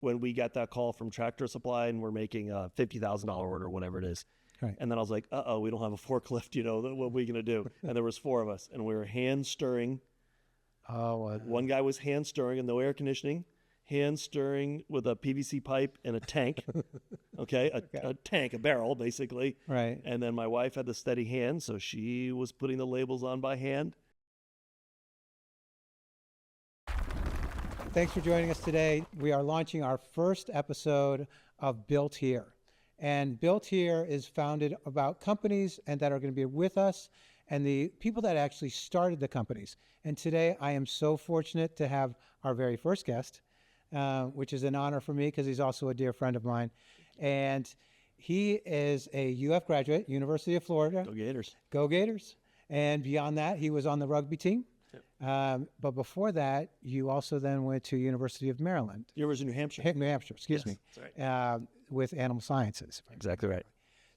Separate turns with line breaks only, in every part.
when we got that call from Tractor Supply and we're making a $50,000 order, whatever it is.
Right.
And then I was like, we don't have a forklift, what are we going to do? And there was 4 of us, and we were hand stirring. One guy was hand stirring and no air conditioning, hand stirring with a PVC pipe and a tank. Okay. A tank, a barrel, basically.
Right.
And then my wife had the steady hand, so she was putting the labels on by hand.
Thanks for joining us today. We are launching our first episode of Built Here. And Built Here is founded about companies and that are going to be with us and the people that actually started the companies. And today I am so fortunate to have our very first guest, which is an honor for me because he's also a dear friend of mine. And he is a UF graduate, University of Florida.
Go Gators.
Go Gators. And beyond that, he was on the rugby team. But before that, you also then went to University of Maryland.
University of New Hampshire.
New Hampshire, excuse me.
That's right.
With animal sciences.
Exactly right.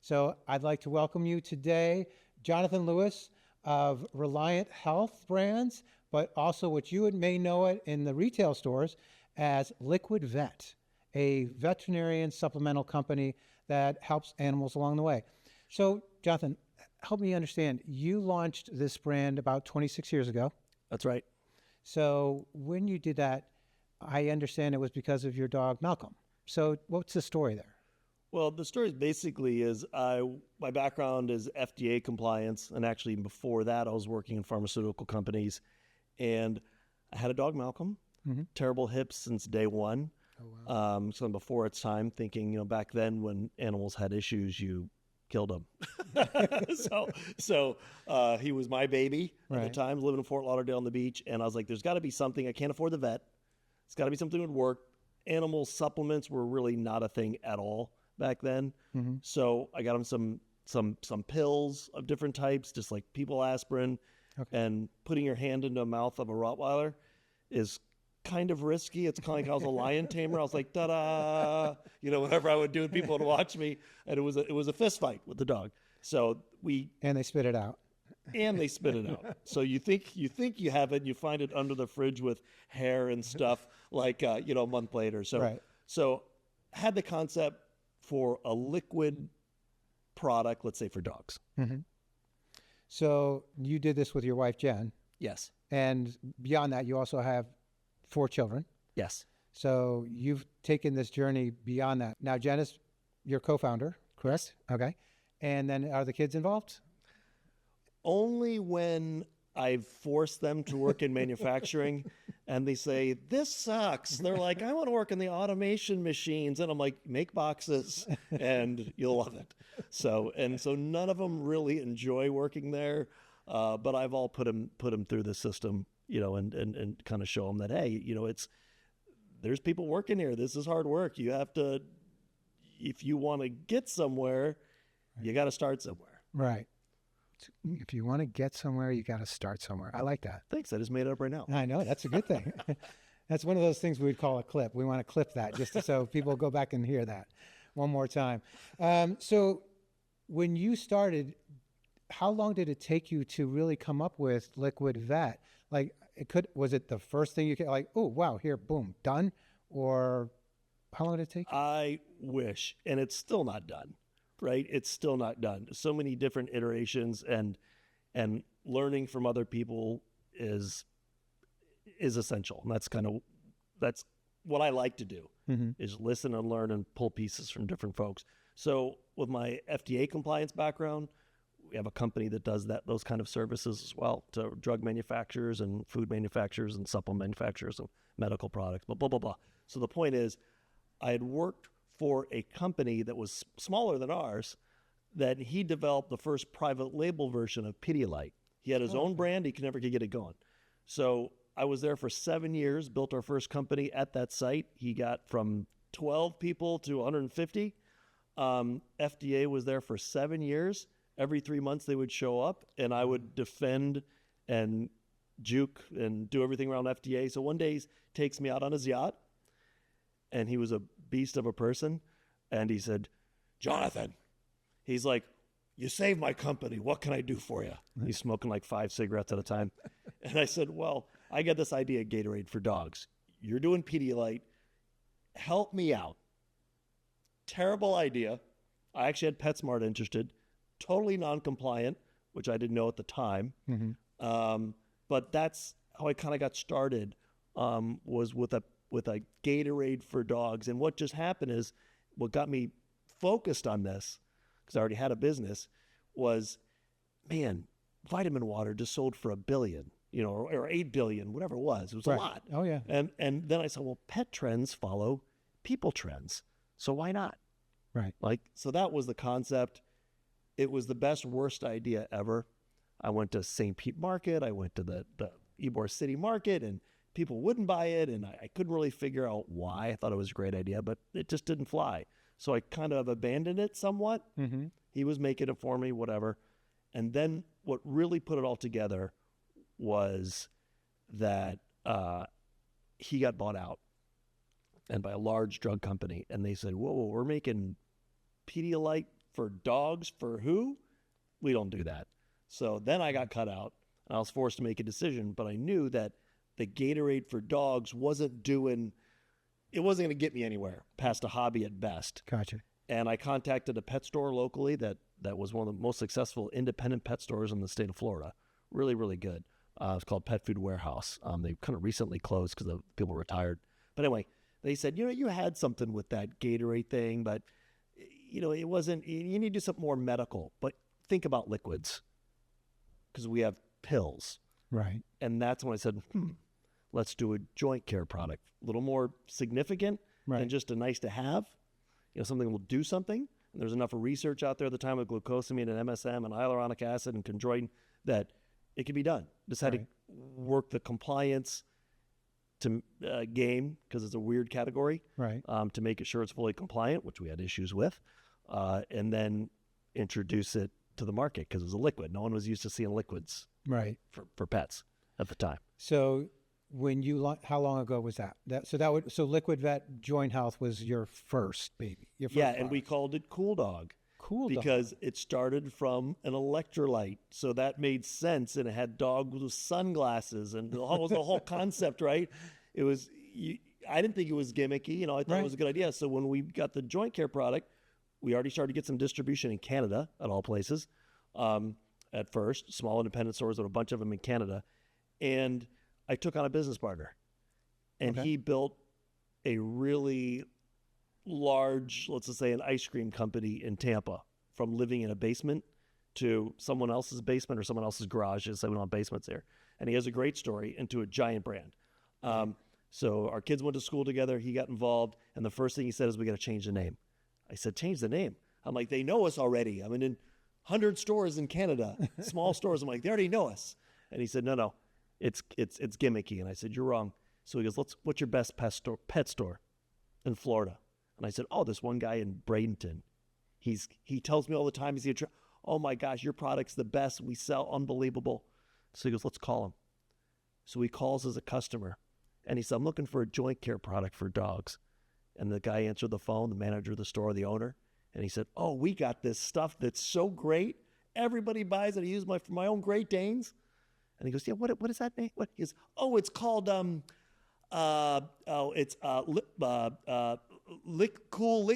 So I'd like to welcome you today, Jonathan Lewis of Reliant Health Brands, but also what you may know it in the retail stores as Liquid Vet, a veterinarian supplemental company that helps animals along the way. So Jonathan, help me understand, you launched this brand about 26 years ago.
That's right.
So when you did that, I understand it was because of your dog, Malcolm. So what's the story there?
Well, the story basically is my background is FDA compliance. And actually before that, I was working in pharmaceutical companies. And I had a dog, Malcolm, terrible hips since day one.
Oh, wow.
So before its time, thinking, back then when animals had issues, you killed him. so he was my baby at the time, living in Fort Lauderdale on the beach. And I was like, there's got to be something. I can't afford the vet. It's got to be something that would work. Animal supplements were really not a thing at all back then. So I got him some pills of different types, just like people aspirin. And putting your hand into the mouth of a Rottweiler is kind of risky. It's kind of like I was a lion tamer. I was like, ta-da, whatever I would do, and people would watch me, and it was a fist fight with the dog. So
and they spit it out.
And they spit it out. So you think you have it, and you find it under the fridge with hair and stuff, like a month later. So had the concept for a liquid product, let's say for dogs.
So you did this with your wife, Jen.
Yes.
And beyond that, you also have 4 children.
Yes.
So you've taken this journey beyond that. Now, Jen is your co-founder, correct?
Yes.
Okay. And then are the kids involved?
Only when I've forced them to work in manufacturing and they say, this sucks. They're like, I want to work in the automation machines. And I'm like, make boxes and you'll love it. So none of them really enjoy working there. But I've all put them through the system, and kind of show them that, hey, there's people working here. This is hard work. You have to, if you want to get somewhere, you got to start somewhere.
Right. If you want to get somewhere, you got to start somewhere. I like that.
Thanks. I just made it up right now.
I know. That's a good thing. That's one of those things we would call a clip. We want to clip that just so people go back and hear that one more time. So when you started, how long did it take you to really come up with Liquid Vet? Like, was it the first thing you could, like, oh, wow, here, boom, done? Or how long did it take you?
I wish, and it's still not done. Right? It's still not done. So many different iterations, and learning from other people is essential. And that's what I like to do, is listen and learn and pull pieces from different folks. So with my FDA compliance background, we have a company that does those kind of services as well to drug manufacturers and food manufacturers and supplement manufacturers and medical products, blah, blah, blah, blah. So the point is, I had worked for a company that was smaller than ours, that he developed the first private label version of Pedialyte. He had his own brand. He could never get it going. So I was there for 7 years, built our first company at that site. He got from 12 people to 150. FDA was there for 7 years. Every 3 months they would show up, and I would defend and juke and do everything around FDA. So one day he takes me out on his yacht, and he was a beast of a person. And he said, Jonathan, he's like, you saved my company. What can I do for you? He's smoking like 5 cigarettes at a time. And I said, well, I got this idea of Gatorade for dogs. You're doing Pedialyte. help me out. Terrible idea. I actually had PetSmart interested, totally non-compliant, which I didn't know at the time. But that's how I kind of got started, was with a Gatorade for dogs. And what just happened is, what got me focused on this, because I already had a business, was, man, vitamin water just sold for $1 billion, or 8 billion, whatever it was. It was a lot.
Oh yeah.
And then I said, well, pet trends follow people trends, so why not?
Right.
So that was the concept. It was the best, worst idea ever. I went to St. Pete Market. I went to the Ybor City Market, and people wouldn't buy it, and I couldn't really figure out why. I thought it was a great idea, but it just didn't fly. So I kind of abandoned it somewhat. He was making it for me, whatever. And then what really put it all together was that he got bought out, and by a large drug company. And they said, whoa, we're making Pedialyte for dogs for who? We don't do that. So then I got cut out, and I was forced to make a decision. But I knew that the Gatorade for dogs wasn't going to get me anywhere past a hobby at best.
Gotcha.
And I contacted a pet store locally that was one of the most successful independent pet stores in the state of Florida. Really, really good. It's called Pet Food Warehouse. They kind of recently closed because people retired. But anyway, they said, you had something with that Gatorade thing, but it wasn't. You need to do something more medical. But think about liquids, because we have pills.
Right. And
that's when I said, let's do a joint care product, a little more significant than just a nice to have. Something will do something. And there's enough research out there at the time with glucosamine and MSM and hyaluronic acid and chondroitin that it can be done. Just had to work the compliance to game, because it's a weird category, to make sure it's fully compliant, which we had issues with, and then introduce it to the market, because it was a liquid. No one was used to seeing liquids for pets at the time.
So when how long ago was that? So Liquid Vet Joint Health was your first baby. Your first
and we called it Cool Dog. Because it started from an electrolyte, so that made sense, and it had dogs with sunglasses, and it was the whole concept, right? It was. I didn't think it was gimmicky, I thought it was a good idea. So when we got the joint care product, we already started to get some distribution in Canada, at all places. At first, small independent stores, there were a bunch of them in Canada, and I took on a business partner, and he built a really large, let's just say, an ice cream company in Tampa, from living in a basement to someone else's basement or someone else's garage. Just say we don't have basements there. And he has a great story, into a giant brand. So our kids went to school together. He got involved. And the first thing he said is, we got to change the name. I said, change the name? I'm like, they know us already. I'm in 100 stores in Canada, small stores. I'm like, they already know us. And he said, no, it's gimmicky. And I said, you're wrong. So he goes, what's your best pet store in Florida? And I said, this one guy in Bradenton. He tells me all the time, oh my gosh, your product's the best. We sell unbelievable. So he goes, let's call him. So he calls as a customer, and he said, I'm looking for a joint care product for dogs. And the guy answered the phone, the manager of the store, the owner, and he said, we got this stuff that's so great. Everybody buys it. I use for my own Great Danes. And he goes, yeah, what is that name? What? He goes, it's called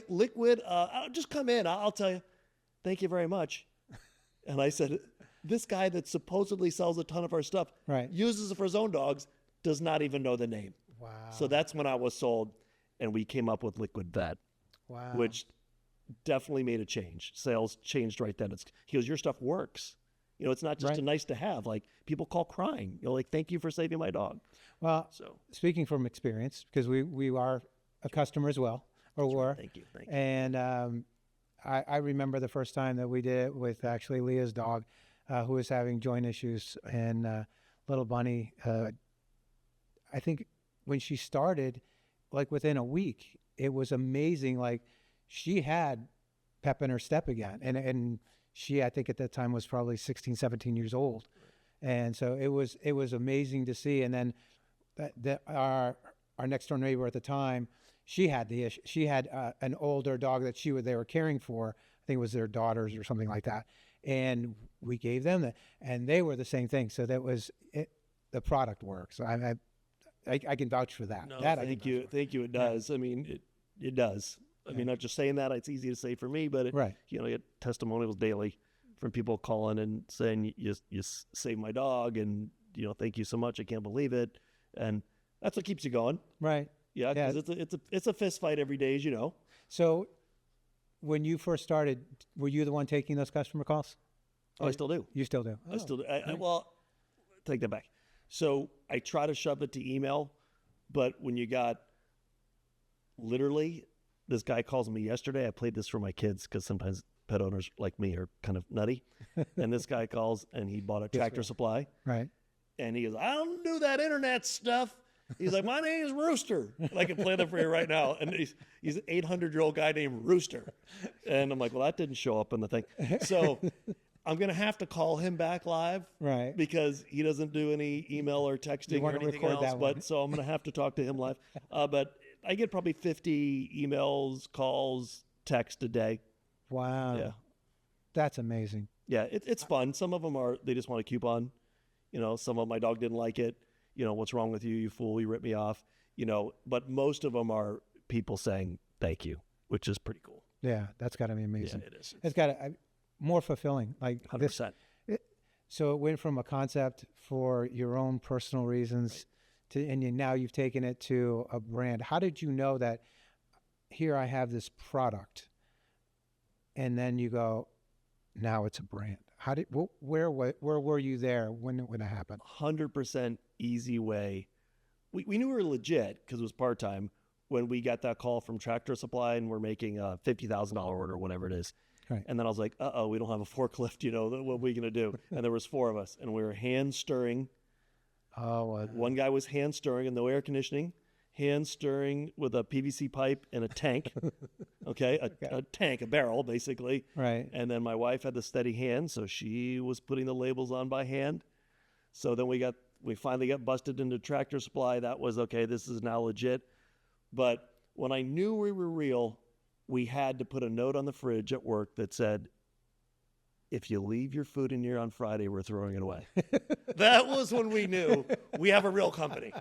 liquid. Just come in. I'll tell you. Thank you very much. And I said, this guy that supposedly sells a ton of our stuff, uses it for his own dogs, does not even know the name.
Wow.
So that's when I was sold, and we came up with Liquid Vet, which definitely made a change. Sales changed right then. He goes, your stuff works. It's not just a nice to have. Like, people call crying. Thank you for saving my dog.
Well, speaking from experience, because we are a customer as well, or were.
Thank you.
And I remember the first time that we did it with actually Leah's dog, who was having joint issues, and little Bunny. I think when she started, like within a week, it was amazing. Like, she had pep in her step again, and she, I think at that time, was probably 16, 17 years old. And so it was amazing to see. And then our next door neighbor at the time, she had the issue. She had an older dog that they were caring for. I think it was their daughters or something like that. And we gave them that, and they were the same thing. So that was it. The product works. I can vouch for that.
No,
that I
thank
can
you.
vouch for.
Thank you. It does. I mean, it does. I mean, not just saying that, it's easy to say for me, but
Right.
you know, I get testimonials daily from people calling and saying, you saved my dog, and, you know, thank you so much. I can't believe it. And that's what keeps you going.
Right.
Yeah.
Yeah.
Cause it's a fist fight every day, as you know.
So when you first started, were you the one taking those customer calls?
I still do.
You still do?
I still do. Well, take that back. So I try to shove it to email, but when you got literally, this guy calls me yesterday. I played this for my kids because sometimes pet owners like me are kind of nutty. And this guy calls and he bought a Tractor Supply.
Right.
And he goes, I don't do that internet stuff. He's like, my name is Rooster. And I can play that for you right now. And he's an 800-year-old guy named Rooster. And I'm like, well, that didn't show up in the thing. So I'm going to have to call him back live.
Right.
Because he doesn't do any email or texting or anything else. But so I'm going to have to talk to him live. But I get probably 50 emails, calls, text a day.
Wow.
Yeah.
That's amazing.
Yeah, it's fun. Some of them they just want a coupon. You know, some of my dog didn't like it. You know, what's wrong with you, you fool? You ripped me off. You know, but most of them are people saying thank you, which is pretty cool.
Yeah, that's got to be amazing.
Yeah, it is.
It's got to more fulfilling. Like
100%.
So it went from a concept for your own personal reasons now you've taken it to a brand. How did you know that here I have this product, and then you go, now it's a brand? Where were you there when it happened?
100% easy way. We knew we were legit because it was part-time when we got that call from Tractor Supply and we're making a $50,000 order, whatever it is.
Right.
And then I was like, we don't have a forklift, you know, what are we going to do? And there was 4 of us and we were hand stirring. One guy was hand stirring and no air conditioning, hand stirring with a PVC pipe and a tank. Okay. A tank, a barrel, basically.
Right.
And then my wife had the steady hand, so she was putting the labels on by hand. So then we finally got busted into Tractor Supply. That was okay. This is now legit. But when I knew we were real, we had to put a note on the fridge at work that said, if you leave your food in here on Friday, we're throwing it away. That was when we knew we have a real company.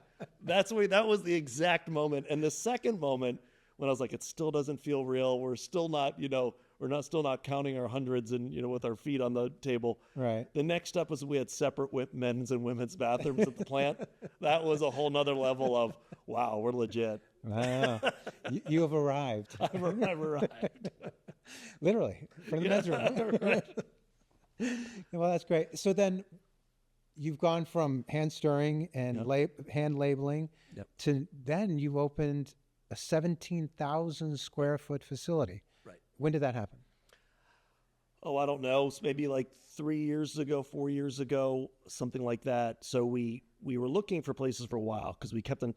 That was the exact moment. And the second moment when I was like, it still doesn't feel real. We're still not, you know, still not counting our hundreds and, you know, with our feet on the table.
Right.
The next step was we had separate men's and women's bathrooms at the plant. That was a whole nother level of, wow, we're legit.
Wow. You have arrived.
I've arrived.
Literally, from the men's room.
Right.
Well, that's great. So then you've gone from hand stirring and hand labeling to then you've opened a 17,000 square foot facility.
Right.
When did that happen?
Oh, I don't know. It's maybe like 3 years ago, 4 years ago, something like that. So we were looking for places for a while because we kept on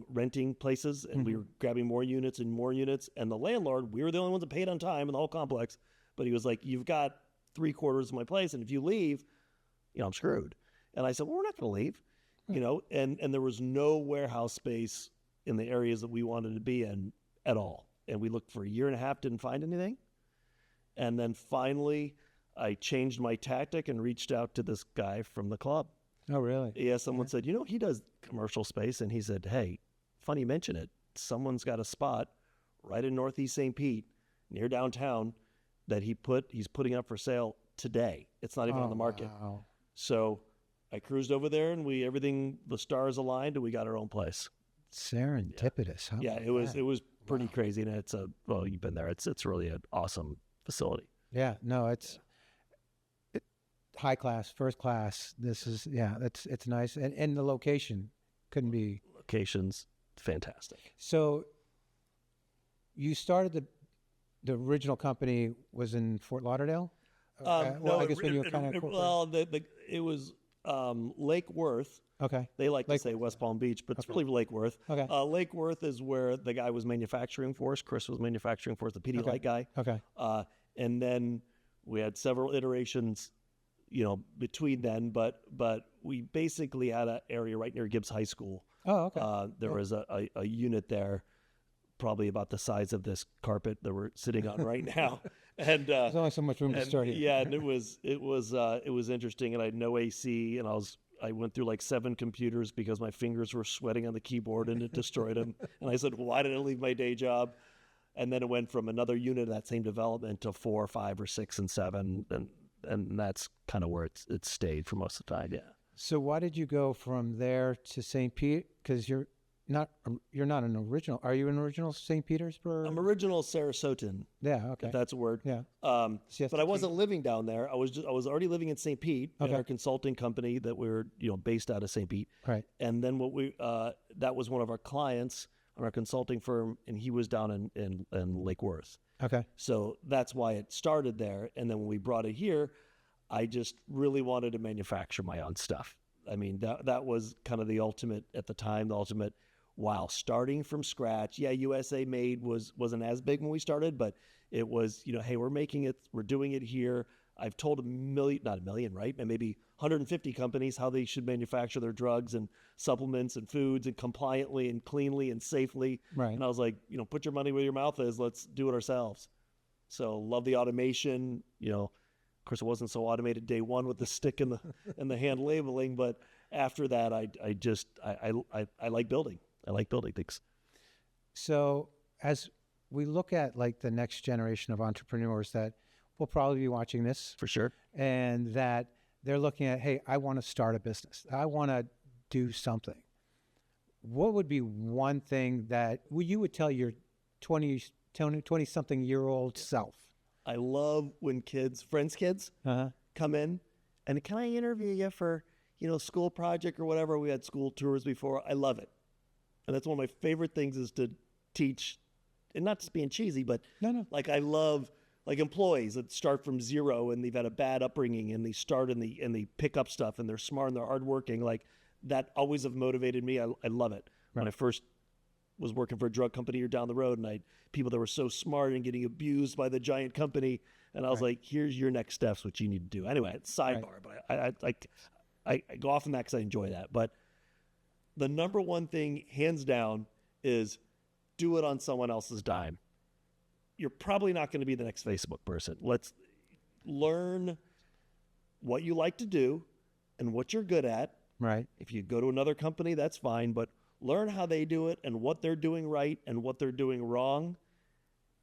renting places and we were grabbing more units and more units. And the landlord, we were the only ones that paid on time in the whole complex. But he was like, you've got 3/4 of my place. And if you leave, you know, I'm screwed. And I said, well, we're not going to leave, you know, and there was no warehouse space in the areas that we wanted to be in at all. And we looked for a year and a half, didn't find anything. And then finally I changed my tactic and reached out to this guy from the club.
Oh, really?
Yeah. Someone said, you know, he does commercial space. And he said, hey, funny you mention it. Someone's got a spot right in Northeast St. Pete near downtown that he's putting up for sale today. It's not even on the market.
Wow.
So I cruised over there and the stars aligned and we got our own place.
Serendipitous. Huh?
Yeah, it was pretty crazy. And you've been there. It's really an awesome facility.
Yeah, no, it's high class, first class. This is, it's nice. And the location couldn't be.
Location's fantastic.
So you started the original company was in Fort Lauderdale?
No,
I guess when you were kind of
it was Lake Worth.
Okay.
They like to say West Palm Beach, but it's really Lake Worth.
Okay.
Lake Worth is where the guy was manufacturing for us. Chris was manufacturing for us, the Pedialyte guy.
Okay.
And then we had several iterations, you know, between then, but we basically had an area right near Gibbs High School.
Oh, okay.
There was a unit there, probably about the size of this carpet that we're sitting on right now. And
there's only so much room to start here.
Yeah, and it was interesting, and I had no AC, and I was I went through like 7 computers because my fingers were sweating on the keyboard and it destroyed them. And I said, well, why did I leave my day job? And then it went from another unit of that same development to 4 or 5 or 6 and 7. And that's kind of where it stayed for most of the time. Yeah.
So why did you go from there to St. Pete? Because you're not an original. Are you an original St. Petersburg?
I'm original Sarasotan.
Yeah. Okay.
If that's a word.
Yeah.
But I wasn't living down there. I was already living in St. Pete at
Okay.
our consulting company that we were, based out of St. Pete.
Right.
And then that was one of our clients on our consulting firm, and he was down in Lake Worth.
Okay.
So that's why it started there. And then when we brought it here, I just really wanted to manufacture my own stuff. I mean, that was kind of the ultimate at the time, wow, starting from scratch. Yeah, USA Made wasn't as big when we started, but it was, hey, we're making it, we're doing it here. I've told not a million, right? And maybe 150 companies how they should manufacture their drugs and supplements and foods and compliantly and cleanly and safely.
Right.
And I was like, put your money where your mouth is. Let's do it ourselves. So love the automation. Of course, it wasn't so automated day one with the stick and the hand labeling, but after that, I like building. I like building things.
So as we look at like the next generation of entrepreneurs that will probably be watching this,
For sure.
and that they're looking at, hey, I want to start a business. I want to do something. What would be one thing that you would tell your 20-something year old self?
I love when friends' kids come in and can I interview you for, school project or whatever? We had school tours before. I love it. And that's one of my favorite things is to teach, and not just being cheesy, but like I love like employees that start from zero and they've had a bad upbringing and they start and they pick up stuff and they're smart and they're hardworking. Like that always have motivated me. I love it.
Right.
When I first was working for a drug company or down the road and people that were so smart and getting abused by the giant company. And I was like, here's your next steps, what you need to do. Anyway, it's sidebar, but I go off on that because I enjoy that. But the number one thing, hands down, is do it on someone else's dime. You're probably not going to be the next Facebook person. Let's learn what you like to do and what you're good at.
Right.
If you go to another company, that's fine, but learn how they do it and what they're doing right and what they're doing wrong,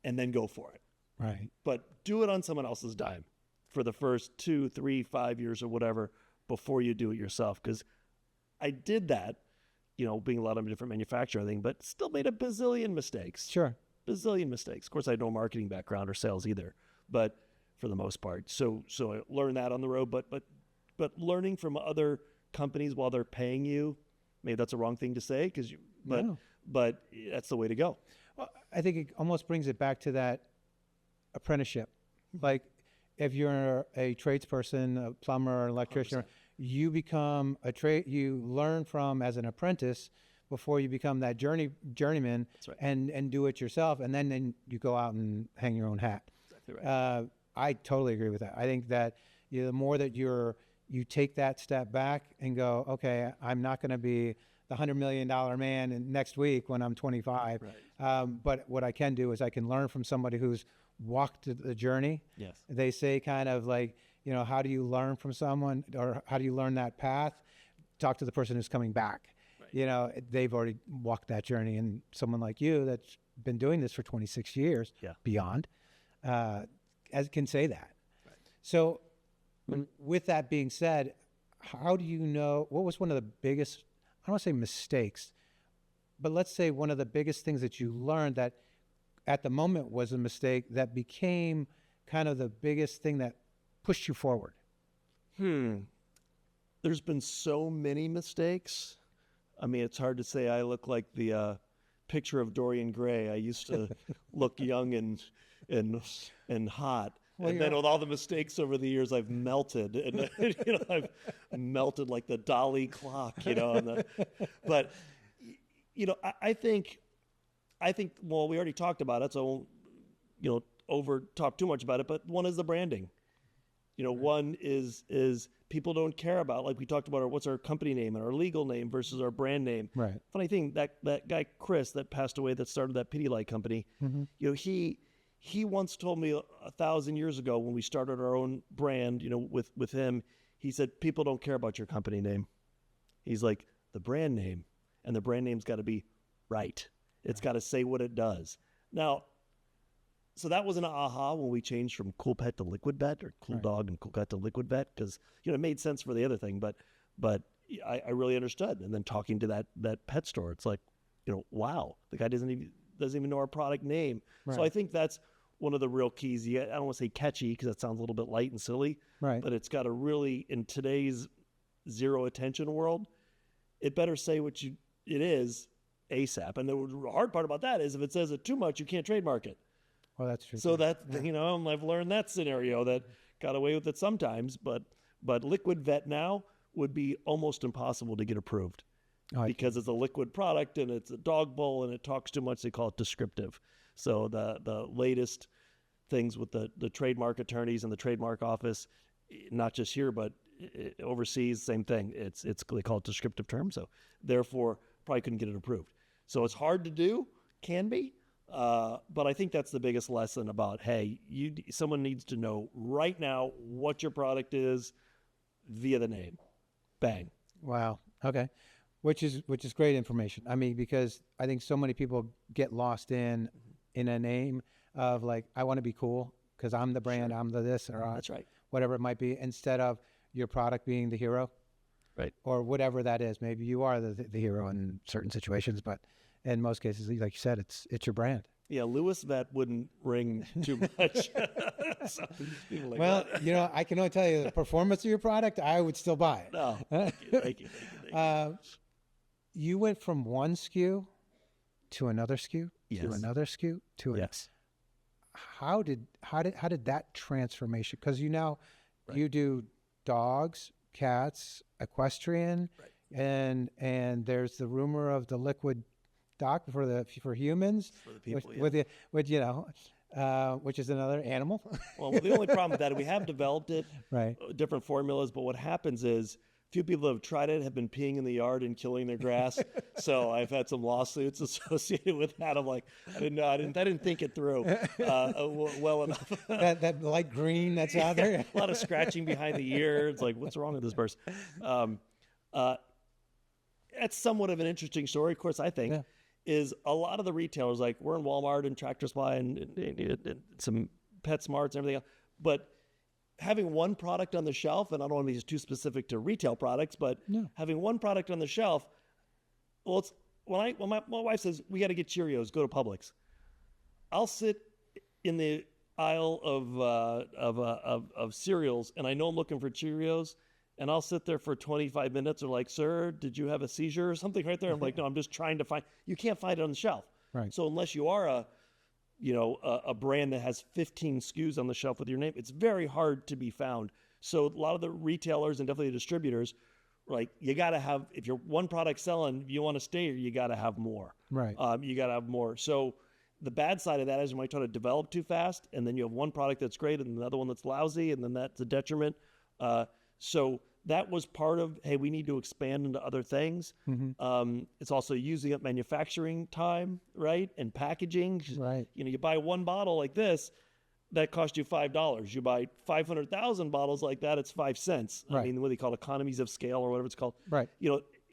and then go for it.
Right.
But do it on someone else's dime for the first 2, 3, 5 years or whatever before you do it yourself. Because I did that, being a lot of different manufacturer thing, but still made a bazillion mistakes.
Sure.
Bazillion mistakes. Of course, I had no marketing background or sales either, but for the most part. So I learned that on the road, but learning from other companies while they're paying you, maybe that's a wrong thing to say but that's the way to go.
Well, I think it almost brings it back to that apprenticeship. Like if you're a tradesperson, a plumber, electrician,
100%.
you become you learn from as an apprentice before you become that journeyman.
That's right.
and do it yourself. And then you go out and hang your own hat.
Exactly right.
I totally agree with that. I think that the more that you take that step back and go, okay, I'm not going to be the $100 million man next week when I'm 25.
Right.
But what I can do is I can learn from somebody who's walked the journey.
Yes.
They say kind of like, how do you learn from someone, or how do you learn that path? Talk to the person who's coming back. Right. They've already walked that journey, and someone like you that's been doing this for 26 years, beyond, can say that. Right. So with that being said, how do you know, what was one of the biggest, I don't want to say mistakes, but let's say one of the biggest things that you learned that at the moment was a mistake that became kind of the biggest thing that pushed you forward?
There's been so many mistakes. I mean, it's hard to say I look like the picture of Dorian Gray. I used to look young and hot. Well, and then with all the mistakes over the years, I've melted, and I've melted like the Dali clock, but I think, well, we already talked about it, so I won't, over talk too much about it, but one is the branding. One is people don't care about, like we talked about, what's our company name and our legal name versus our brand name.
Right.
Funny thing, that guy, Chris, that passed away, that started that Pidilite company, he once told me 1,000 years ago when we started our own brand, with him, he said, people don't care about your company name. He's like, the brand name, and the brand name's got to be right. It's got to say what it does. Now, so that was an aha when we changed from Cool Pet to Liquid Vet, or Cool Dog and Cool Cat to Liquid Vet, because it made sense for the other thing, but I really understood. And then talking to that pet store, it's like, wow, the guy doesn't even know our product name. Right. So I think that's one of the real keys. I don't want to say catchy because that sounds a little bit light and silly, right? But it's got to really, in today's zero attention world, it better say what it is ASAP. And the hard part about that is if it says it too much, you can't trademark it.
Well, that's true.
So I've learned that scenario that got away with it sometimes, but Liquid Vet now would be almost impossible to get approved because it's a liquid product and it's a dog bowl and it talks too much. They call it descriptive. So the latest things with the trademark attorneys and the trademark office, not just here but overseas, same thing. They call it descriptive terms. So therefore, probably couldn't get it approved. So it's hard to do, can be. But I think that's the biggest lesson about, hey, someone needs to know right now what your product is via the name. Bang.
Wow. Okay. Which is great information. I mean, because I think so many people get lost in a name of like, I want to be cool because I'm the brand, I'm the this, or
that's right,
whatever it might be, instead of your product being the hero.
Right.
Or whatever that is. Maybe you are the hero in certain situations, but in most cases, like you said, it's your brand.
Yeah, Lewis Vet wouldn't ring too much. So, like,
well, I can only tell you the performance of your product, I would still buy it.
No, thank you.
You went from one SKU to another SKU to another SKU to
yes.
How did that transformation? Because you do dogs, cats, equestrian, right. and there's the rumor of the liquid doc for humans,
for the people,
which is another animal.
Well, the only problem with that, we have developed it,
right?
Different formulas, but what happens is few people have tried it have been peeing in the yard and killing their grass. So I've had some lawsuits associated with that. I'm like, I didn't think it through well enough.
that light green that's out there.
A lot of scratching behind the ear. It's like, what's wrong with this person? That's somewhat of an interesting story. Of course, I think is a lot of the retailers, like we're in Walmart and Tractor Supply and some PetSmarts and everything else, but having one product on the shelf, and I don't want to be too specific to retail products, but having one product on the shelf, well, it's when my wife says we got to get Cheerios, go to Publix. I'll sit in the aisle of cereals, and I know I'm looking for Cheerios, and I'll sit there for 25 minutes. Or like, sir, did you have a seizure or something right there? I'm like, no, I'm just trying to find. You can't find it on the shelf.
Right.
So unless you are a brand that has 15 SKUs on the shelf with your name, it's very hard to be found. So a lot of the retailers and definitely the distributors, like, you got to have, if you're one product selling, if you want to stay here, you got to have more.
Right.
You got to have more. So the bad side of that is you might try to develop too fast, and then you have one product that's great and another one that's lousy, and then that's a detriment. So that was part of, hey, we need to expand into other things. Mm-hmm. It's also using up manufacturing time, right? And packaging.
Right.
You buy one bottle like this, that costs you $5. You buy 500,000 bottles like that, it's 5 cents.
Right.
I mean, what they call economies of scale or whatever it's called.
Right.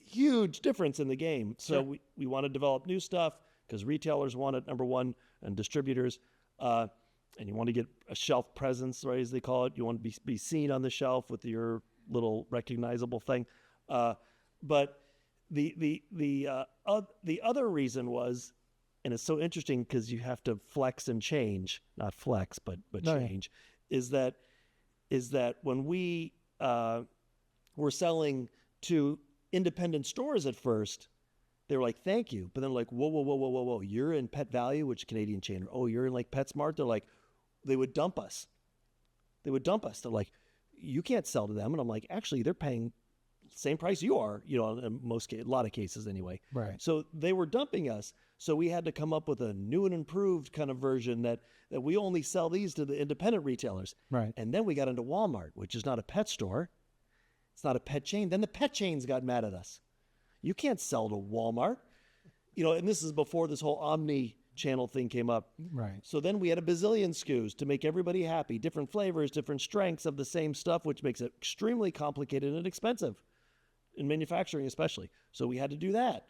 Huge difference in the game. So
sure.
we want to develop new stuff because retailers want it, number one, and distributors. And you want to get a shelf presence, right, as they call it. You want to be seen on the shelf with your little recognizable thing. But the other reason was, and it's so interesting because you have to flex and change, not flex, but change, is that when we were selling to independent stores at first, they were like, thank you. But then like, whoa. You're in Pet Value, which is a Canadian chain. Oh, you're in like PetSmart. They're like, they would dump us. They're like, you can't sell to them. And I'm like, actually, they're paying same price you are, in a lot of cases anyway.
Right.
So they were dumping us. So we had to come up with a new and improved kind of version that we only sell these to the independent retailers.
Right.
And then we got into Walmart, which is not a pet store. It's not a pet chain. Then the pet chains got mad at us. You can't sell to Walmart. And this is before this whole omni-channel thing came up.
Right.
So then we had a bazillion SKUs to make everybody happy, different flavors, different strengths of the same stuff, which makes it extremely complicated and expensive. in manufacturing especially. So we had to do that.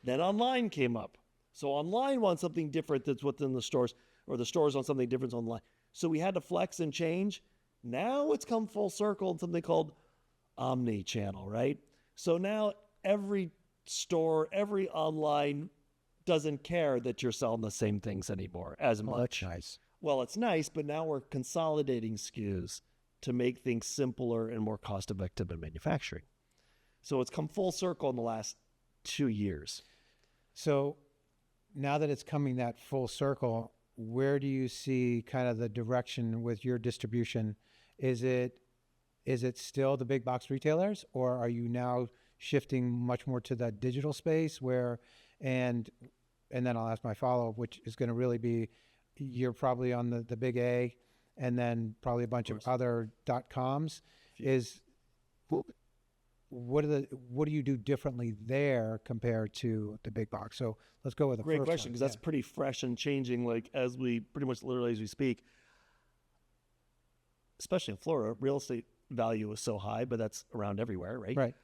Then online came up. So online wants something different that's what's in the stores, or the stores want something different online. So we had to flex and change. Now it's come full circle in something called omni-channel, right? So now every store, every online doesn't care that you're selling the same things anymore as much.
That's nice.
Well, it's nice, but now we're consolidating SKUs to make things simpler and more cost-effective in manufacturing. So it's come full circle in the last 2 years.
So now that it's coming that full circle, where do you see kind of the direction with your distribution? Is it still the big box retailers, or are you now shifting much more to that digital space where, and then I'll ask my follow-up, which is going to really be, you're probably on the big A, and then probably a bunch of other .coms. Is what do you do differently there compared to the big box? So let's go with the
Great
first
question,
one.
because that's pretty fresh and changing, like as we pretty much literally as we speak. Especially in Florida, real estate value is so high, but that's around everywhere, right?
Right.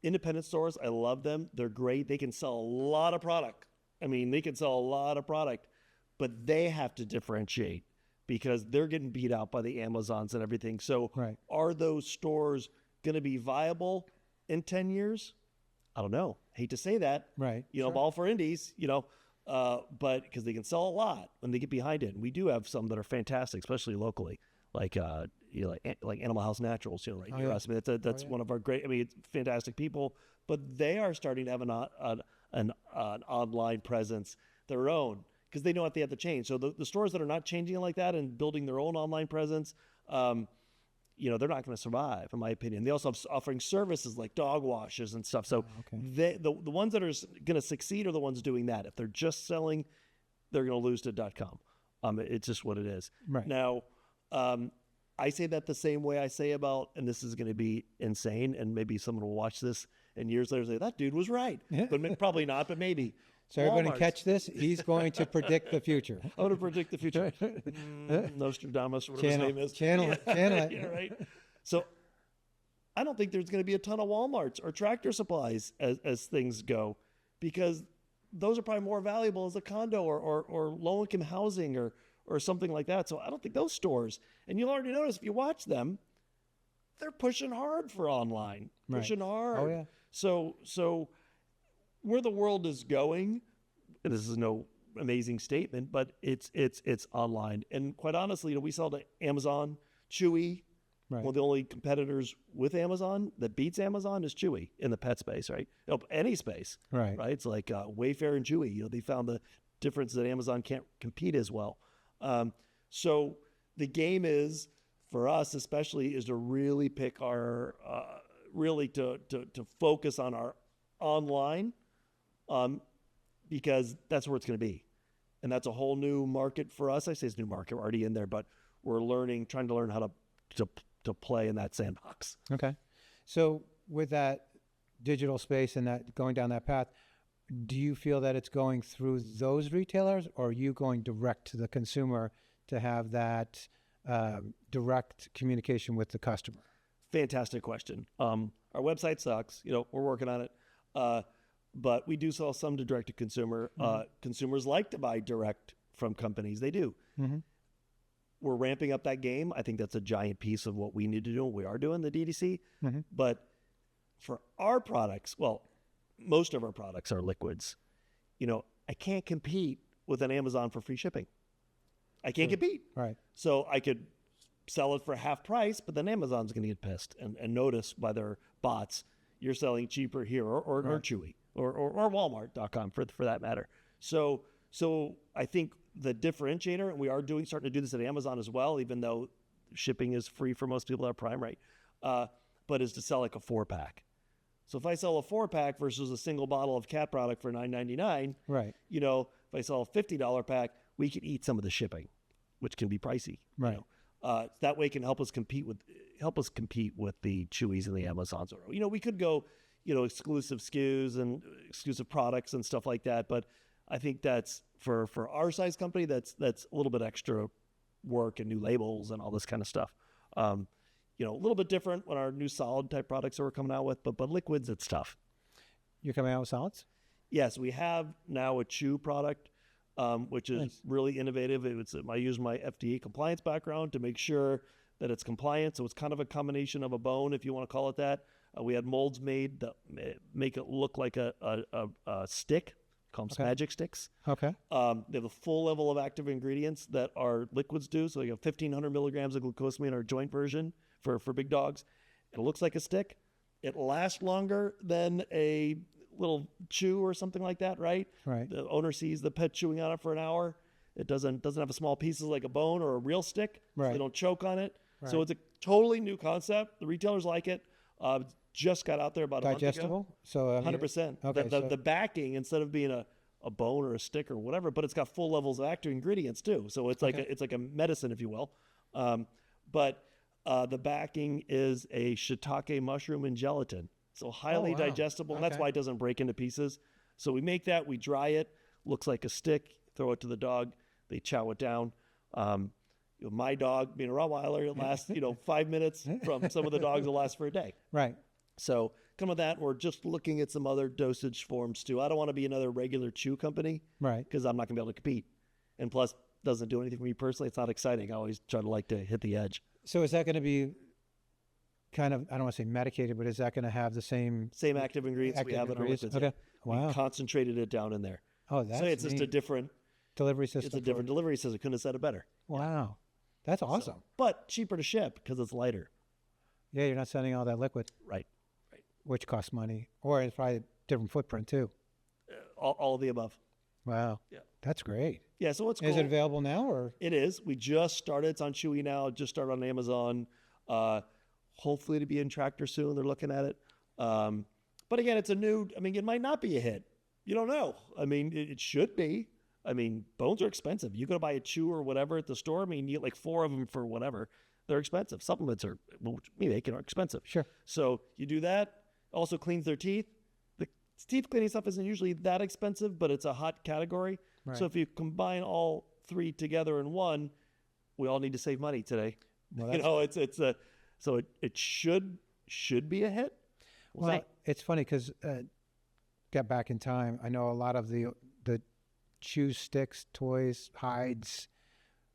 Independent stores, I love them. They're great. They can sell a lot of product. I mean, they can sell a lot of product, but they have to differentiate because they're getting beat out by the Amazons and everything. So
Right.
Are those stores going to be viable in 10 years? I don't know. Hate to say that.
Right.
You know,
Sure.
ball for indies, but because they can sell a lot when they get behind it. And we do have some that are fantastic, especially locally, like Animal House Naturals, right near us. I mean, that's one of our great. I mean, it's fantastic people, but they are starting to have an online presence their own because they know what they have to change. So the stores that are not changing like that and building their own online presence, they're not going to survive, in my opinion. They also have offering services like dog washes and stuff. So the ones that are going to succeed are the ones doing that. If they're just selling, they're going to lose to .com. It's just what it is.
Right.
Now, I say that the same way I say about, and this is going to be insane, and maybe someone will watch this and years later say, that dude was right.
Yeah.
But probably not, but maybe.
So everybody
Walmart's-
catch this. He's going to predict the future.
I'm going to predict the future. Nostradamus, or whatever his name is.
Channel it.
Yeah, right. So I don't think there's going to be a ton of Walmarts or Tractor Supplies as things go, because those are probably more valuable as a condo or low-income housing or something like that. So I don't think those stores, and you'll already notice if you watch them, they're pushing hard for online, pushing hard.
Oh, yeah.
So where the world is going, and this is no amazing statement, but it's online. And quite honestly, we sell to Amazon, Chewy.
Right.
One of the only competitors with Amazon that beats Amazon is Chewy in the pet space, right? Any space,
Right.
It's like Wayfair and Chewy. They found the difference that Amazon can't compete as well. So the game is, for us especially, is to really pick our, to focus on our online, because that's where it's going to be. And that's a whole new market for us. I say it's a new market. We're already in there, but we're trying to learn how to play in that sandbox.
Okay. So with that digital space and that going down that path, do you feel that it's going through those retailers, or are you going direct to the consumer to have that direct communication with the customer?
Fantastic question. Our website sucks. We're working on it. But we do sell some to direct to consumer. Consumers like to buy direct from companies. They do.
Mm-hmm.
We're ramping up that game. I think that's a giant piece of what we need to do. We are doing the DTC.
Mm-hmm.
But for our products, well, most of our products are liquids. I can't compete with an Amazon for free shipping. I can't compete.
Right.
So I could sell it for half price, but then Amazon's going to get pissed and notice by their bots, you're selling cheaper here or Chewy or Walmart.com for that matter. So I think the differentiator, and we are starting to do this at Amazon as well, even though shipping is free for most people that are Prime, right? But is to sell like a 4-pack. So if I sell a 4-pack versus a single bottle of cat product for $9.99,
right?
If I sell a $50 pack, we can eat some of the shipping, which can be pricey.
Right.
That way it can help us compete with the Chewies and the Amazons. We could go, exclusive SKUs and exclusive products and stuff like that. But I think that's for our size company, that's a little bit extra work and new labels and all this kind of stuff. a little bit different when our new solid type products that we're coming out with, but liquids, it's tough.
You're coming out with solids?
Yes, we have now a chew product, which is really innovative. I use my FDA compliance background to make sure that it's compliant. So it's kind of a combination of a bone, if you want to call it that. We had molds made that make it look like a stick, call them magic sticks.
Okay.
They have a full level of active ingredients that our liquids do. So you have 1,500 milligrams of glucosamine, our joint version for big dogs. It looks like a stick. It lasts longer than a little chew or something like that, right?
Right.
The owner sees the pet chewing on it for an hour. It doesn't have a small pieces like a bone or a real stick.
Right.
So they don't choke on it.
Right.
So it's a totally new concept. The retailers like it. Just got out there about
digestible?
a month ago. So 100%.
Okay,
The backing, instead of being a bone or a stick or whatever, but it's got full levels of active ingredients too. So it's like a medicine, if you will. But the backing is a shiitake mushroom and gelatin. So highly digestible, and that's why it doesn't break into pieces. So we make that, we dry it, looks like a stick, throw it to the dog, they chow it down. My dog, being a Rottweiler, it lasts 5 minutes. From some of the dogs, it lasts for a day.
Right.
So come with that. We're just looking at some other dosage forms too. I don't want to be another regular chew company,
right?
Because I'm not going to be able to compete. And plus, doesn't do anything for me personally. It's not exciting. I always try to hit the edge.
So is that going to be kind of, I don't want to say medicated, but is that going to have the same
active ingredients we have in our liquids?
Okay. Wow.
We concentrated it down in there.
Oh, that's
so it's just a different
delivery system.
It's a different delivery system. Couldn't have said it better.
Wow. That's awesome.
So, but cheaper to ship because it's lighter.
Yeah, you're not sending all that liquid.
Right.
Which costs money. Or it's probably a different footprint too.
All of the above.
Wow.
Yeah.
That's great.
Yeah, so what's cool.
Is it available now or?
It is. We just started. It's on Chewy now. It just started on Amazon. Hopefully to be in Tractor soon. They're looking at it. But again, it's it might not be a hit. You don't know. It should be. Bones are expensive. You go to buy a chew or whatever at the store. You get like 4 of them for whatever. They're expensive. Supplements are, are expensive.
Sure.
So you do that. Also cleans their teeth. The teeth cleaning stuff isn't usually that expensive, but it's a hot category.
Right.
So if you combine all 3 together in one, we all need to save money today.
Well,
so it should be a hit.
Well, it's funny because get back in time. I know a lot of the chew sticks, toys, hides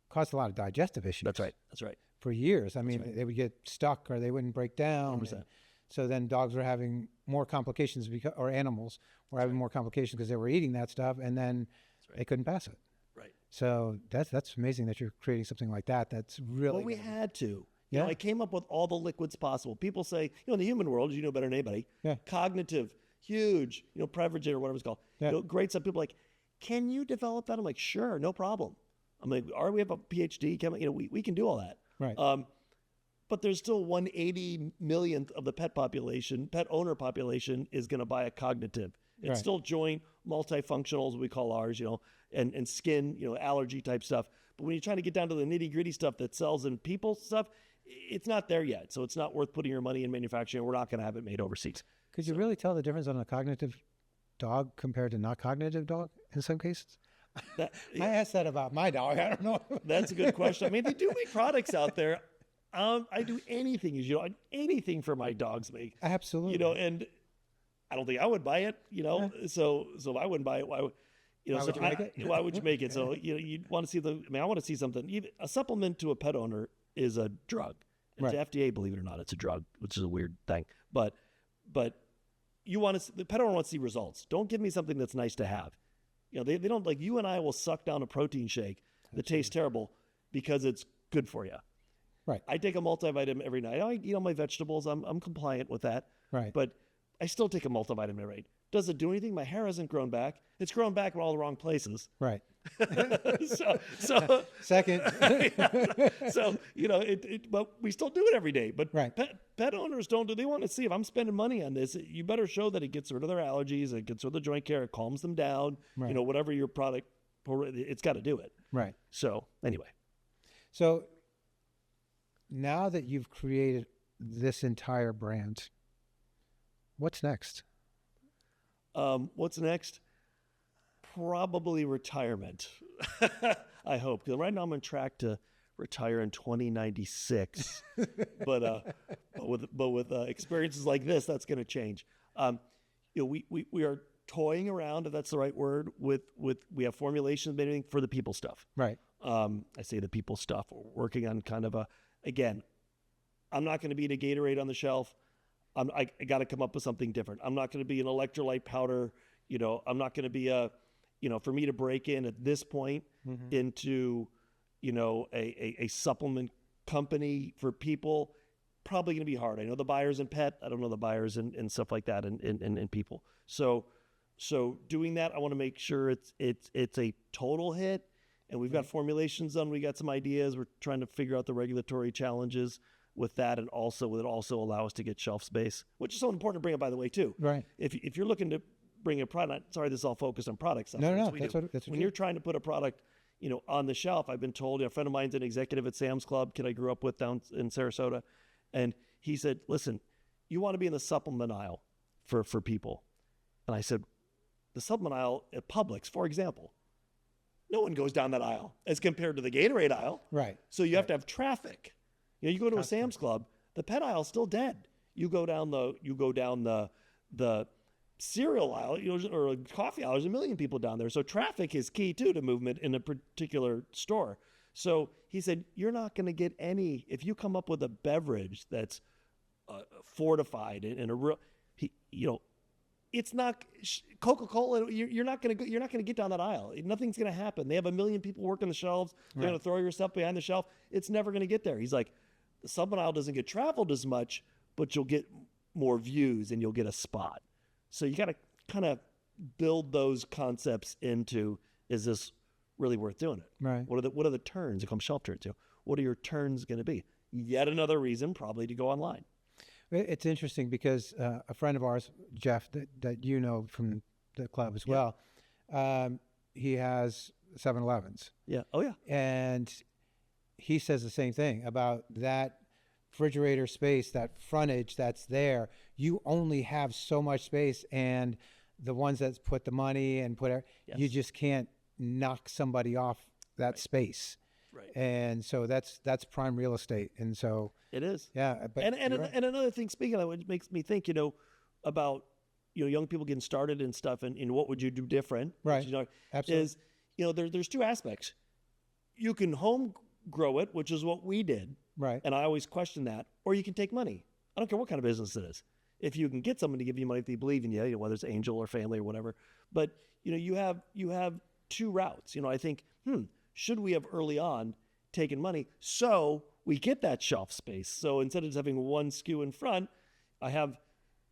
caused a lot of digestive issues.
That's right.
For years. They would get stuck or they wouldn't break down.
100%.
So then dogs were having more complications or animals were having more complications because they were eating that stuff and then they couldn't pass it.
Right.
So that's amazing that you're creating something like that. That's really.
Well, we had to.
Yeah.
I came up with all the liquids possible. People say, in the human world, you know better than anybody, cognitive, huge, Prevagen or whatever it's called.
Yeah.
Great stuff. People are like, can you develop that? I'm like, sure, no problem. I'm like, we have a PhD. We can do all that.
Right.
But there's still 1/80 millionth of the pet owner population is going to buy a cognitive. It's still joint, multifunctional, as we call ours, and skin, allergy type stuff. But when you're trying to get down to the nitty gritty stuff that sells in people stuff, it's not there yet. So it's not worth putting your money in manufacturing. We're not going to have it made overseas.
Could you really tell the difference on a cognitive dog compared to not cognitive dog in some cases? I asked that about my dog. I don't know.
That's a good question. They do make products out there. I do anything, anything for my dogs make.
Absolutely.
And I don't think I would buy it, So if I wouldn't buy it, why would you make it? Why would you make it? So you'd want to see I want to see something. Even a supplement to a pet owner is a drug. And to FDA, believe it or not, it's a drug, which is a weird thing. But the pet owner wants to see results. Don't give me something that's nice to have. They don't, like, you and I will suck down a protein shake that tastes terrible because it's good for you.
Right.
I take a multivitamin every night. I eat all my vegetables. I'm compliant with that.
Right.
But I still take a multivitamin every night. Does it do anything? My hair hasn't grown back. It's grown back in all the wrong places.
Right.
so
second.
So but we still do it every day. But
right.
pet owners don't do. They want to see if I'm spending money on this. You better show that it gets rid of their allergies. It gets rid of the joint care. It calms them down.
Right.
Whatever your product, it's got to do it.
Right.
So anyway.
So now that you've created this entire brand, what's next?
What's next? Probably retirement. I hope. Because right now I'm on track to retire in 2096. but with experiences like this, that's going to change. We are toying around, if that's the right word, with we have formulations made for the people stuff.
Right.
I say the people stuff. We're working on kind of again, I'm not going to be a Gatorade on the shelf. I got to come up with something different. I'm not going to be an electrolyte powder. I'm not going to be for me to break in at this point into, a supplement company for people, probably going to be hard. I know the buyers in pet. I don't know the buyers and stuff like that in people. So doing that, I want to make sure it's a total hit, and we've got formulations done. We got some ideas. We're trying to figure out the regulatory challenges with that, and also will it also allow us to get shelf space, which is so important to bring up, by the way, too.
Right.
If you're looking to bring a product, sorry, this is all focused on product stuff.
No, that's what
when you're trying to put a product, on the shelf. I've been told, a friend of mine's an executive at Sam's Club, kid I grew up with down in Sarasota, and he said, listen, you want to be in the supplement aisle for people. And I said, the supplement aisle at Publix, for example, no one goes down that aisle as compared to the Gatorade aisle.
Right.
So you have to have traffic. You go to a Sam's Club, the pet aisle's still dead. You go down the cereal aisle, or a coffee aisle. There's a million people down there. So traffic is key too to movement in a particular store. So he said, you're not going to get any if you come up with a beverage that's fortified in a real, it's not Coca-Cola. You're not going to get down that aisle. Nothing's going to happen. They have a million people working the shelves. They're going to throw your stuff behind the shelf. It's never going to get there. He's like, the supplement aisle doesn't get traveled as much, but you'll get more views and you'll get a spot. So you got to kind of build those concepts into, is this really worth doing it?
Right.
What are the turns? It comes shelf turns. What are your turns going to be? Yet another reason probably to go online.
It's interesting because a friend of ours, Jeff, that you know from the club as well, he has 7-Elevens.
Yeah. Oh, yeah.
And he says the same thing about that refrigerator space, that frontage that's there. You only have so much space, and the ones that put the money and you just can't knock somebody off that space.
Right.
And so that's prime real estate. And so
it is.
Yeah. But
and another thing, speaking of that, which makes me think, about, young people getting started and stuff, and what would you do different?
Right.
Which,
Absolutely.
Is, there's two aspects. You can home grow it, which is what we did.
Right.
And I always question that. Or you can take money. I don't care what kind of business it is. If you can get someone to give you money if they believe in you, whether it's angel or family or whatever. But, you have two routes. I think, should we have early on taken money so we get that shelf space? So instead of just having one SKU in front, I have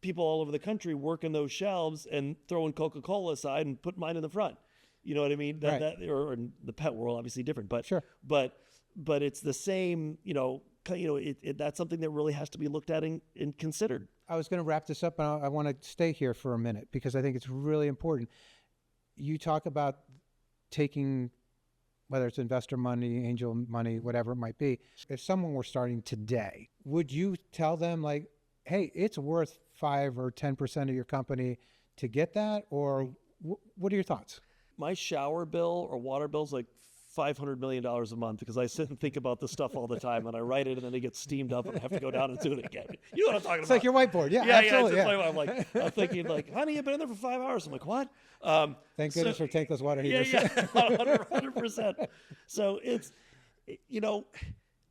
people all over the country working those shelves and throwing Coca-Cola aside and put mine in the front. You know what I mean? Or in the pet world, obviously different, but
sure.
But it's the same. That's something that really has to be looked at and considered.
I was going to wrap this up, and I want to stay here for a minute because I think it's really important. You talk about taking, whether it's investor money, angel money, whatever it might be. If someone were starting today, would you tell them like, hey, it's worth 5 or 10% of your company to get that? Or what are your thoughts?
My shower bill or water bill is like $500 million a month because I sit and think about this stuff all the time, and I write it and then it gets steamed up and I have to go down and do it again. You know what I'm talking about?
It's like your whiteboard. Yeah, absolutely.
Yeah. I'm thinking like, honey, you've been in there for 5 hours. I'm like, what?
Thank goodness for tankless water heaters.
Yeah, 100%. So it's,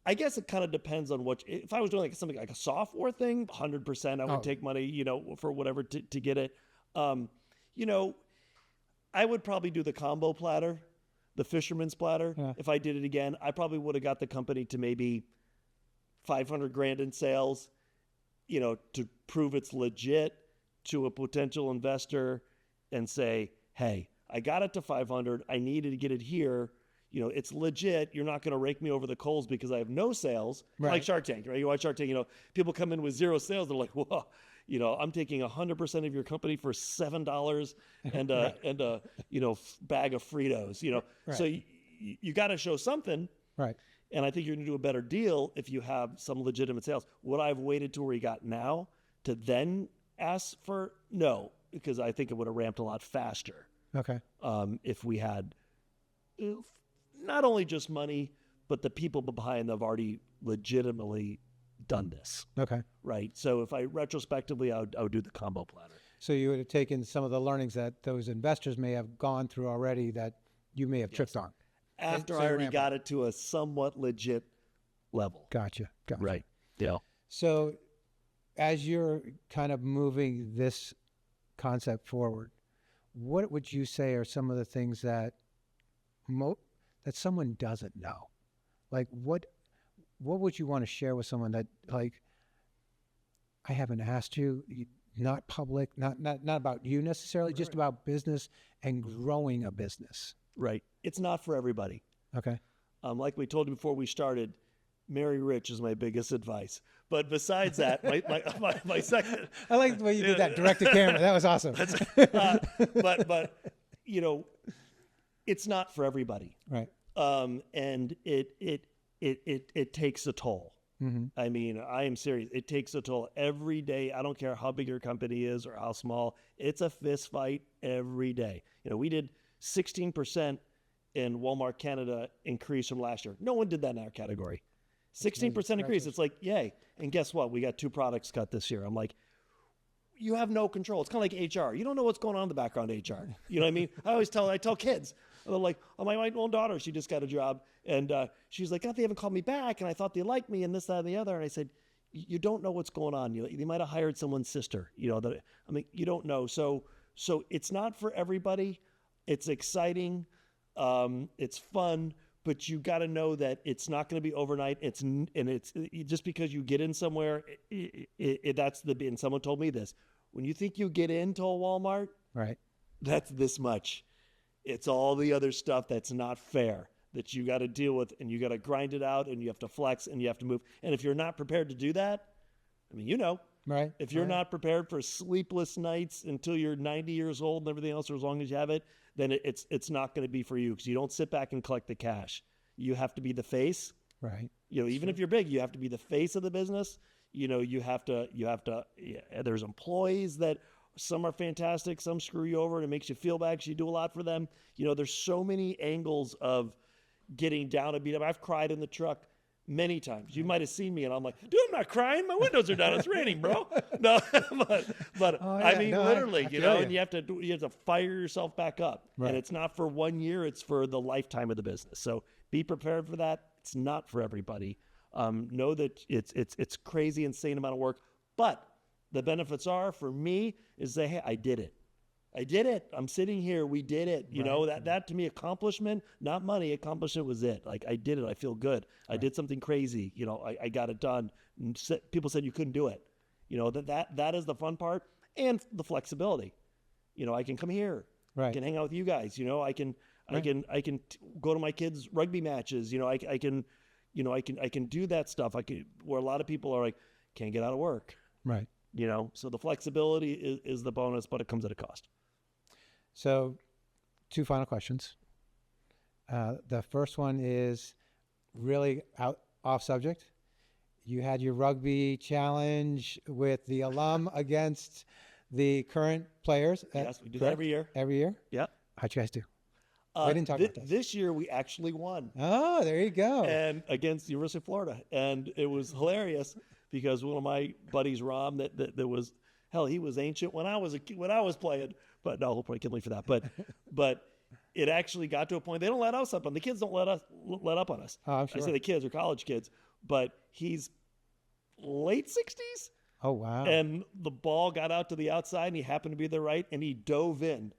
I guess it kind of depends on if I was doing like something like a software thing, 100% I would take money, for whatever to get it. I would probably do the combo platter, the fisherman's platter. Yeah. If I did it again, I probably would have got the company to maybe $500,000 in sales, to prove it's legit to a potential investor and say, hey, I got it to 500. I needed to get it here. It's legit. You're not going to rake me over the coals because I have no sales. Right. Like Shark Tank, right? You watch Shark Tank, people come in with 0 sales. They're like, whoa, I'm taking 100% of your company for $7 and a bag of Fritos, Right. So you got to show something.
Right.
And I think you're going to do a better deal if you have some legitimate sales. Would I have waited to where you got now to then ask for? No, because I think it would have ramped a lot faster.
Okay.
If we had not only just money, but the people behind them have already legitimately done this.
Okay.
Right. So if I retrospectively, I would do the combo platter.
So you would have taken some of the learnings that those investors may have gone through already that you may have tripped on.
After
So
I
you
already
ramp
got it to a somewhat legit level.
Gotcha.
Right. Yeah.
So as you're kind of moving this concept forward, what would you say are some of the things that that someone doesn't know? Like what would you want to share with someone that, like, I haven't asked you, not public, not about you necessarily, just about business and growing a business?
Right. It's not for everybody.
Okay.
Like we told you before we started, marry rich is my biggest advice. But besides that, my second.
I like the way you did that direct to camera. That was awesome.
But it's not for everybody.
Right.
And it takes a toll.
Mm-hmm.
I mean, I am serious. It takes a toll every day. I don't care how big your company is or how small. It's a fist fight every day. We did 16% in Walmart Canada increase from last year. No one did that in our category. 16% increase. It's like, yay. And guess what? We got 2 products cut this year. I'm like, you have no control. It's kind of like HR. You don't know what's going on in the background of HR. You know what I mean? I tell kids, they're like, oh, my own daughter, she just got a job. And she's like, God, they haven't called me back. And I thought they liked me and this, that, and the other. And I said, you don't know what's going on. They might have hired someone's sister. You don't know. So it's not for everybody. It's exciting. It's fun. But you got to know that it's not going to be overnight. It's just because you get in somewhere. And someone told me this. When you think you get into a Walmart,
right,
that's this much. It's all the other stuff that's not fair that you got to deal with, and you got to grind it out, and you have to flex, and you have to move. And if you're not prepared to do that,
right,
if you're not prepared for sleepless nights until you're 90 years old and everything else, or as long as you have it, then it's not going to be for you, because you don't sit back and collect the cash. You have to be the face.
Right.
Even if you're big, you have to be the face of the business. You have to. There's employees that some are fantastic, some screw you over, and it makes you feel bad because you do a lot for them. There's so many angles of getting down and beat up. I've cried in the truck many times. You might have seen me, and I'm like, dude, I'm not crying. My windows are down. It's raining, bro. No, but
Oh, yeah.
I mean,
No,
literally,
I feel
and you have to fire yourself back up.
Right.
And it's not for 1 year. It's for the lifetime of the business. So be prepared for that. It's not for everybody. Know that it's crazy, insane amount of work, but the benefits are, for me, is say, hey, I did it. I'm sitting here. We did it. That to me, accomplishment, not money. Accomplishment was it. Like, I did it. I feel good. Right. I did something crazy. I got it done. And people said you couldn't do it. That is the fun part, and the flexibility. I can come here.
Right.
I can hang out with you guys. I can go to my kids' rugby matches. I can do that stuff. Where a lot of people are like, can't get out of work.
Right.
So the flexibility is the bonus, but it comes at a cost.
So 2 final questions. The first one is really off subject. You had your rugby challenge with the alum against the current players.
Yes, we do that every year.
Every year?
Yeah.
How'd you guys do? We didn't talk about this.
This year we actually won.
Oh, there you go.
And against the University of Florida. And it was hilarious because one of my buddies, Rom, that was, hell, he was ancient when I was playing. But no, he'll probably kill me for that. But it actually got to a point, they don't let us up on. The kids don't let up on us.
Oh, I'm sure.
I say the kids are college kids, but he's late 60s.
Oh, wow.
And the ball got out to the outside, and he happened to be the right, and he dove in.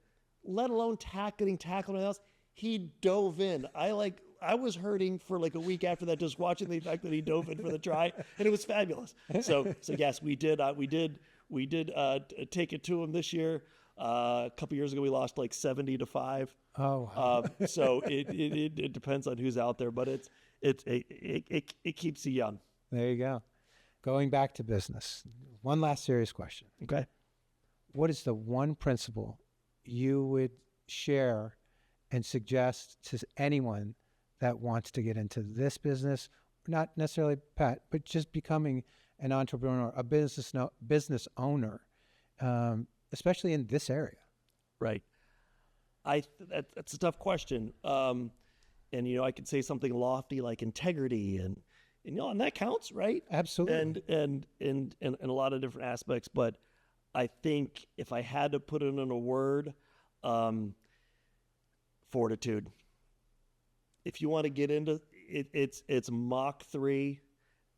Let alone getting tackled and else. He dove in. I was hurting for like a week after that, just watching the fact that he dove in for the try, and it was fabulous. So yes, we did take it to him this year. A couple years ago, we lost like 70-5.
Oh, wow.
So it depends on who's out there, but it keeps you young.
There you go. Going back to business, one last serious question.
Okay.
What is the one principle you would share and suggest to anyone that wants to get into this business, not necessarily Pat, but just becoming an entrepreneur, a business owner, especially in this area?
Right. That's a tough question. and I could say something lofty like integrity, and and that counts, right?
Absolutely.
And in a lot of different aspects. But I think if I had to put it in a word, fortitude. If you want to get into it, it's Mach 3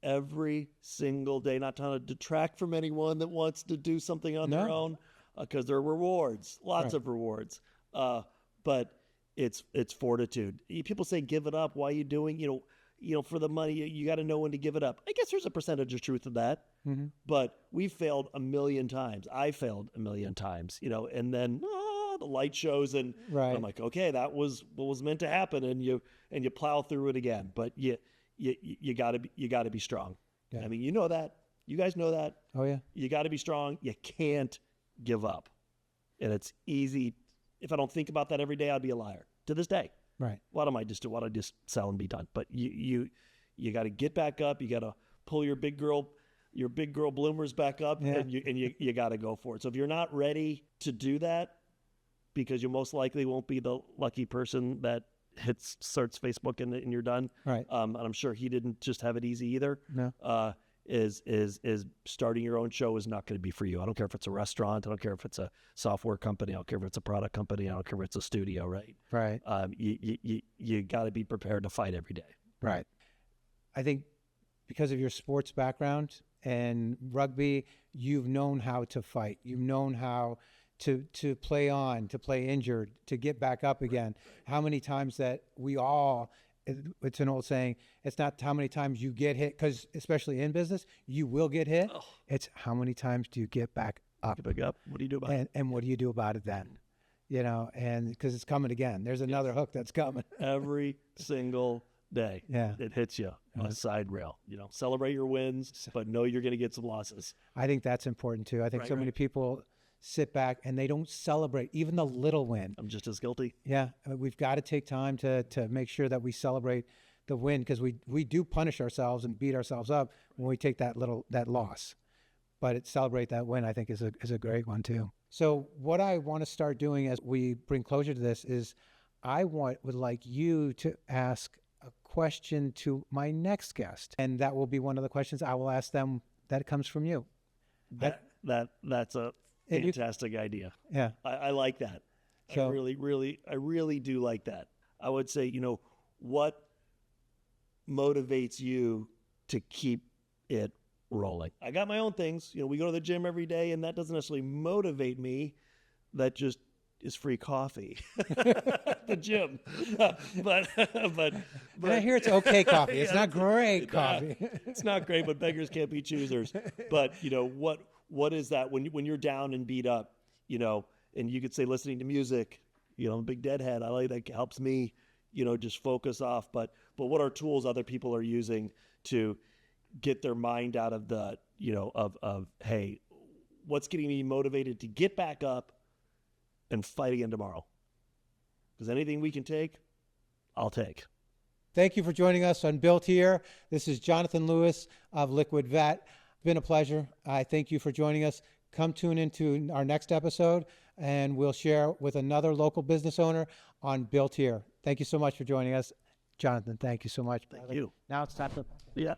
every single day. Not trying to detract from anyone that wants to do something on their own, because there are rewards, lots of rewards. But it's fortitude. People say give it up. Why are you doing? For the money, you got to know when to give it up. I guess there's a percentage of truth in that.
Mm-hmm.
But we failed a million times. I failed a million times. And then the light shows, and I'm like, okay, that was what was meant to happen, and you plow through it again. But you gotta be strong. Yeah. I mean, you know that. You guys know that.
Oh yeah.
You got to be strong. You can't give up, and it's easy. If I don't think about that every day, I'd be a liar to this day.
Right.
Why don't I just sell and be done? But you got to get back up. You got to pull your big girl bloomers back up, and you got to go for it. So if you're not ready to do that, because you most likely won't be the lucky person that starts Facebook and you're done.
Right.
And I'm sure he didn't just have it easy either.
No.
Is starting your own show is not going to be for you. I don't care if it's a restaurant. I don't care if it's a software company. I don't care if it's a product company. I don't care if it's a studio. Right.
Right.
You got to be prepared to fight every day.
Right. I think because of your sports background and rugby, you've known how to fight. You've known how to play on, to play injured, to get back up again. How many times that it's an old saying, it's not how many times you get hit, because especially in business, you will get hit. Oh. It's how many times do you get back up?
Get back up. What do you do about it?
And what do you do about it then? And because it's coming again. There's another hook that's coming.
Every single day.
Yeah.
It hits you on a side rail. Celebrate your wins, but know you're going to get some losses.
I think that's important too. I think many people sit back and they don't celebrate even the little win.
I'm just as guilty.
Yeah. We've got to take time to make sure that we celebrate the win, because we do punish ourselves and beat ourselves up when we take that loss. But celebrate that win, I think, is a great one too. So what I want to start doing as we bring closure to this is would like you to ask a question to my next guest. And that will be one of the questions I will ask them that comes from you.
That's a fantastic idea.
Yeah.
I like that.
So,
I really do like that. I would say, what motivates you to keep it rolling? I got my own things. We go to the gym every day, and that doesn't necessarily motivate me. That just is free coffee. The gym. But
I hear it's okay coffee. It's not great coffee.
It's not great, but beggars can't be choosers. But what is that when you're down and beat up, and you could say listening to music, I'm a big Deadhead. I like that. Helps me, just focus off. But what are tools other people are using to get their mind out of the, of hey, what's getting me motivated to get back up and fight again tomorrow? Because anything we can take, I'll take.
Thank you for joining us on Built Here. This is Jonathan Lewis of Liquid Vet. It's been a pleasure. I thank you for joining us. Come tune into our next episode, and we'll share with another local business owner on Built Here. Thank you so much for joining us. Jonathan, thank you so much.
Thank you.
Now it's time to...
Yeah.